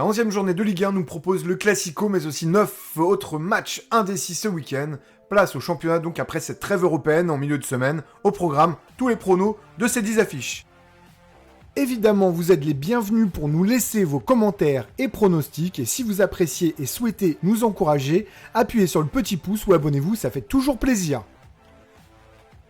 La 11e journée de Ligue 1 nous propose le Classico, mais aussi 9 autres matchs indécis ce week-end. Place au championnat donc après cette trêve européenne en milieu de semaine. Au programme, tous les pronos de ces 10 affiches. Évidemment, vous êtes les bienvenus pour nous laisser vos commentaires et pronostics. Et si vous appréciez et souhaitez nous encourager, appuyez sur le petit pouce ou abonnez-vous, ça fait toujours plaisir.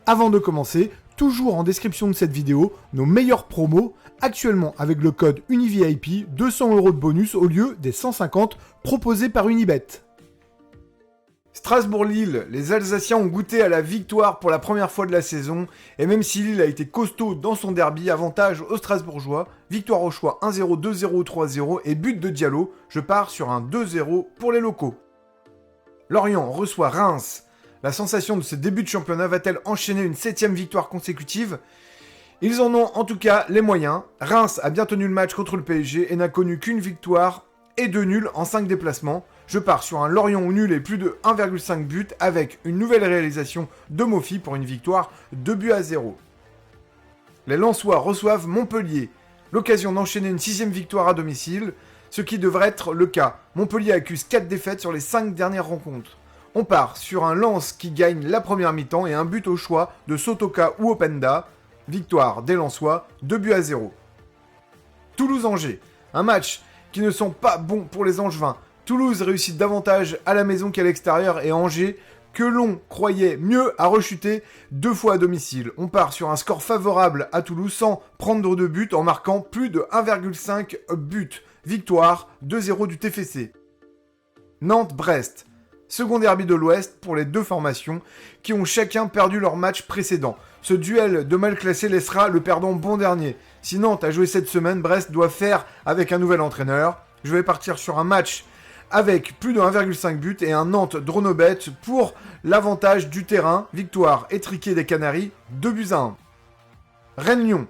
Avant de commencer, toujours en description de cette vidéo, nos meilleurs promos, actuellement avec le code UNIVIP, 200 € de bonus au lieu des 150 proposés par Unibet. Strasbourg-Lille, les Alsaciens ont goûté à la victoire pour la première fois de la saison, et même si Lille a été costaud dans son derby, avantage aux Strasbourgeois, victoire au choix 1-0, 2-0, 3-0 et but de Diallo, je pars sur un 2-0 pour les locaux. Lorient reçoit Reims. La sensation de ce début de championnat va-t-elle enchaîner une 7e victoire consécutive ? Ils en ont en tout cas les moyens. Reims a bien tenu le match contre le PSG et n'a connu qu'une victoire et 2 nuls en 5 déplacements. Je pars sur un Lorient au nul et plus de 1,5 buts avec une nouvelle réalisation de Mofi pour une victoire 2-0. Les Lensois reçoivent Montpellier. L'occasion d'enchaîner une 6e victoire à domicile, ce qui devrait être le cas. Montpellier accuse 4 défaites sur les 5 dernières rencontres. On part sur un Lens qui gagne la première mi-temps et un but au choix de Sotoka ou Openda. Victoire des Lensois, 2-0. Toulouse-Angers, un match qui ne sent pas bon pour les Angevins. Toulouse réussit davantage à la maison qu'à l'extérieur et Angers, que l'on croyait mieux, a rechuté 2 fois à domicile. On part sur un score favorable à Toulouse sans prendre de but en marquant plus de 1,5 buts. Victoire 2-0 du TFC. Nantes-Brest. Second derby de l'Ouest pour les deux formations qui ont chacun perdu leur match précédent. Ce duel de mal classés laissera le perdant bon dernier. Si Nantes a joué cette semaine, Brest doit faire avec un nouvel entraîneur. Je vais partir sur un match avec plus de 1,5 buts et un Nantes-Dronobet pour l'avantage du terrain. Victoire étriquée des Canaries, 2-1. Rennes-Lyon.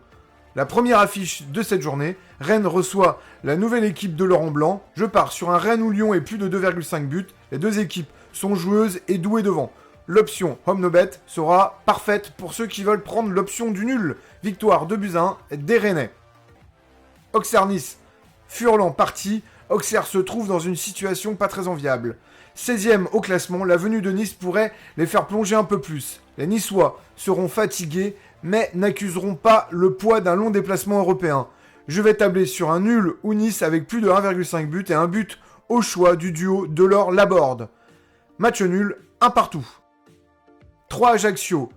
La première affiche de cette journée, Rennes reçoit la nouvelle équipe de Laurent Blanc. Je pars sur un Rennes ou Lyon et plus de 2,5 buts. Les deux équipes sont joueuses et douées devant. L'option Home No Bet sera parfaite pour ceux qui veulent prendre l'option du nul. Victoire 2-1 des Rennais. Auxerre-Nice. Furlan parti. Auxerre se trouve dans une situation pas très enviable. 16e au classement, la venue de Nice pourrait les faire plonger un peu plus. Les Niçois seront fatigués, mais n'accuseront pas le poids d'un long déplacement européen. Je vais tabler sur un nul ou Nice avec plus de 1,5 buts et un but au choix du duo Delors-Laborde. Match nul, 1 partout. 3 Ajaccio.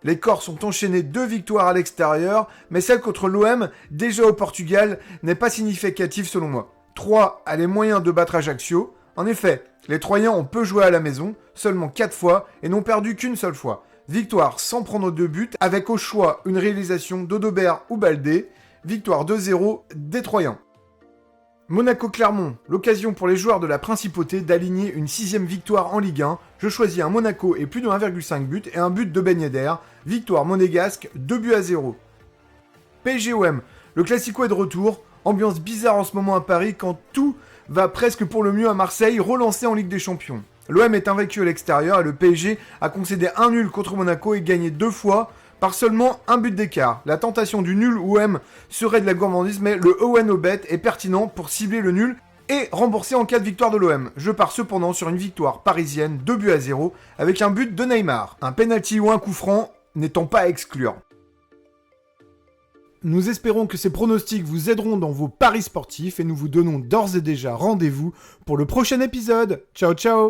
Les Corses ont enchaîné 2 victoires à l'extérieur, mais celle contre l'OM, déjà au Portugal, n'est pas significative selon moi. 3 a les moyens de battre Ajaccio. En effet, les Troyens ont peu joué à la maison, seulement 4 fois, et n'ont perdu qu'une seule fois. Victoire sans prendre de but, avec au choix une réalisation d'Odobert ou Baldé. Victoire 2-0 des Troyens. Monaco-Clermont, l'occasion pour les joueurs de la Principauté d'aligner une 6e victoire en Ligue 1. Je choisis un Monaco et plus de 1,5 buts et un but de Ben Yedder. Victoire monégasque 2-0. PSG-OM, le Classico est de retour. Ambiance bizarre en ce moment à Paris quand tout va presque pour le mieux à Marseille, relancé en Ligue des Champions. L'OM est invaincu à l'extérieur et le PSG a concédé un nul contre Monaco et gagné 2 fois par seulement un but d'écart. La tentation du nul OM serait de la gourmandise, mais le Owen au bet est pertinent pour cibler le nul et rembourser en cas de victoire de l'OM. Je pars cependant sur une victoire parisienne 2-0 avec un but de Neymar. Un penalty ou un coup franc n'étant pas à exclure. Nous espérons que ces pronostics vous aideront dans vos paris sportifs et nous vous donnons d'ores et déjà rendez-vous pour le prochain épisode. Ciao ciao!